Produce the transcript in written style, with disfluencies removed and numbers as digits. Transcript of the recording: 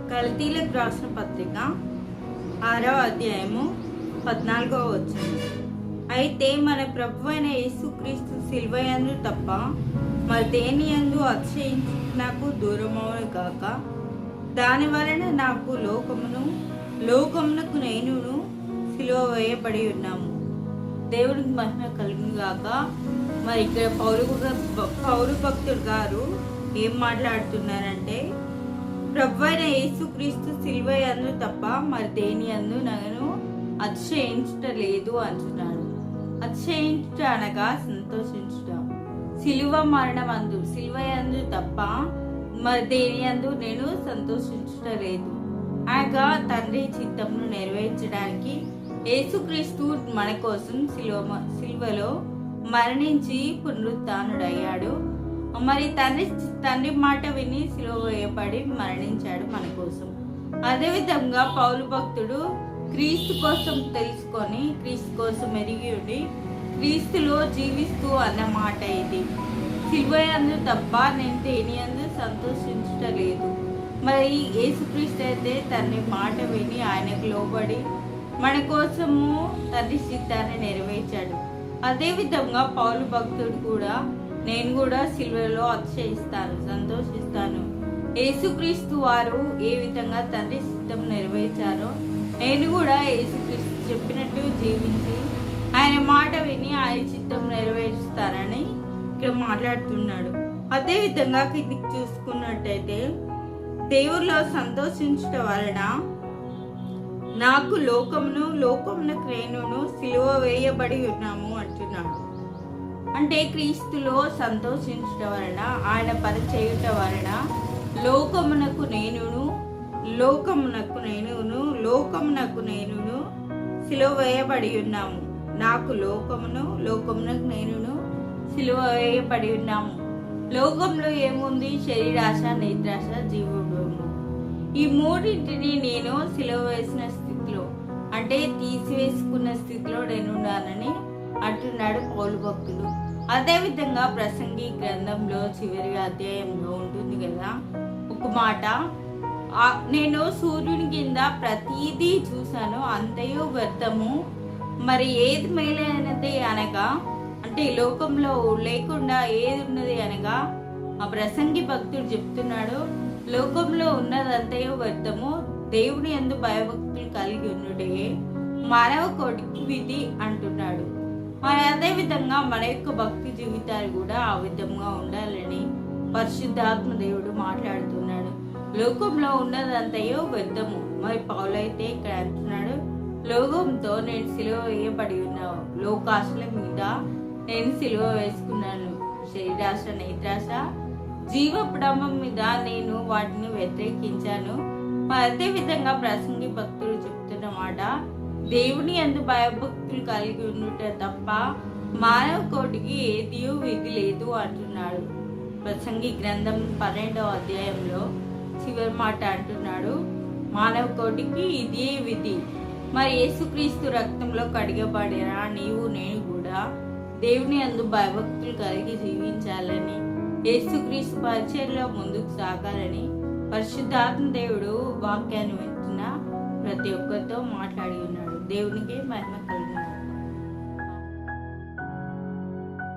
గలతీలకు రాసిన పత్రిక 6వ అధ్యాయము 14వ వచనం. అయితే మన ప్రభువైన యేసుక్రీస్తు శిలువయందు తప్ప మరి దేని యందు అతిశయించుటకు దూరమవును గాక. దాని వలన నాకు లోకమునకు నేనును సిలువ వేయబడి ఉన్నాము. దేవుడికి మహిమ కలుగును గాక. మరి ఇక్కడ పౌరు భక్తుడు గారు ఏం మాట్లాడుతున్నారంటే, ప్రభువైన యేసుక్రీస్తు శిలువ యందు తప్ప మరి దేని యందు నన్ను అతిశయించుట లేదు అంటున్నాడు. అతిశయించుట అనగా సంతోషించుట. శిలువ మరణమందు శిలువ యందు తప్ప మరి దేని యందు నేను సంతోషించుట లేదు. అనగా తండ్రి చిత్తమును నెరవేర్చడానికి యేసుక్రీస్తు మన కోసం శిలువలో మరణించి పునరుత్థానుడయ్యాడు. మరి తండ్రి మాట విని సిలువ వేయబడి మరణించాడు మన కోసం. అదేవిధంగా పౌలు భక్తుడు క్రీస్తు కోసం తెలుసుకొని, క్రీస్తు కోసం ఎరిగి ఉండి క్రీస్తులో జీవిస్తూ అన్న మాట ఇది. సిలువ యందు తప్ప నేను దేని యందు సంతోషించలేదు. మరి యేసుక్రీస్తు అయితే తండ్రి మాట విని ఆయనకు లోబడి మన కోసము తండ్రి చిత్తాన్ని నెరవేర్చాడు. అదేవిధంగా పౌలు భక్తుడు కూడా నేను కూడా సిలువలో అతిశయిస్తాను, సంతోషిస్తాను. యేసుక్రీస్తు వారు ఏ విధంగా తండ్రి చిత్తం నెరవేర్చారో నేను కూడా యేసుక్రీస్తు చెప్పినట్టు జీవించి ఆయన మాట విని ఆయన చిత్తం నెరవేరుస్తానని ఇక్కడ మాట్లాడుతున్నాడు. అదేవిధంగా కిందికి చూసుకున్నట్టయితే, దేవుల్లో సంతోషించటం వలన నాకు లోకమునకు నేనును సిలువ వేయబడి ఉన్నాము అంటున్నాడు. అంటే క్రీస్తులో సంతోషించటం వలన, ఆయన పని చేయుట వలన లోకమునకు నేనును సిలువ వేయబడి ఉన్నాము. నాకు లోకమునకు నేనును సిలువ వేయబడి ఉన్నాము. లోకంలో ఏముంది? శరీరాశ, నేత్రాశ, జీవభోగము. ఈ మూడింటిని నేను సిలువ వేసిన స్థితిలో, అంటే తీసివేసుకున్న స్థితిలో నేనున్నానని అంటున్నాడు పౌలు భక్తుడు. అదేవిధంగా ప్రసంగి గ్రంథంలో చివరి అధ్యాయంలో ఉంటుంది కదా ఒక మాట, నేను సూర్యుని కింద ప్రతీదీ చూశాను, అంతయు వ్యర్థము. మరి ఏది మేలైనది అనగా, అంటే లోకంలో లేకుండా ఏది ఉన్నది అనగా, ఆ ప్రసంగి భక్తుడు చెప్తున్నాడు, లోకంలో ఉన్నదంతయు వ్యర్థము, దేవుని యందు భయభక్తులు కలిగి ఉండుటే మానవ కోటికి విధి అంటున్నాడు. మరి అదే విధంగా మన యొక్క భక్తి జీవితాలు కూడా ఆ విధంగా ఉండాలని పరిశుద్ధాత్మ దేవుడు మాట్లాడుతున్నాడు. లోకంలో ఉన్నదంతయో వ్యర్థము. మరి పౌలైతే ఇక్కడ అంటున్నాడు, లోకంతో నేను సిలువ వేయబడి ఉన్నాను, లోకాశల మీద నేను సిలువ వేసుకున్నాను, శరీరాశ, నేత్రాశ, జీవప్రమం మీద నేను వాటిని వ్యతిరేకించాను. అదే విధంగా ప్రసంగి భక్తులు చెప్తున్న మాట, దేవుని యందు భయభక్తులు కలిగి ఉండుట తప్ప మానవ కోటికి ఏది విధి లేదు అంటున్నాడు. ప్రసంగి గ్రంథం 12వ అధ్యాయంలో చివరి మాట అంటున్నాడు, మానవ కోటికి ఇదే విధి. మరి యేసుక్రీస్తు రక్తంలో కడిగబడిన నీవు నేను కూడా దేవుని యందు భయభక్తులు కలిగి జీవించాలని, యేసుక్రీస్తు పరిచర్యలో ముందుకు సాగాలని పరిశుద్ధాత్మ దేవుడు వాక్యాన్ని వింటున్న ప్రతి ఒక్కరితో మాట్లాడి ఉన్నాడు. దేవునికి మహిమ.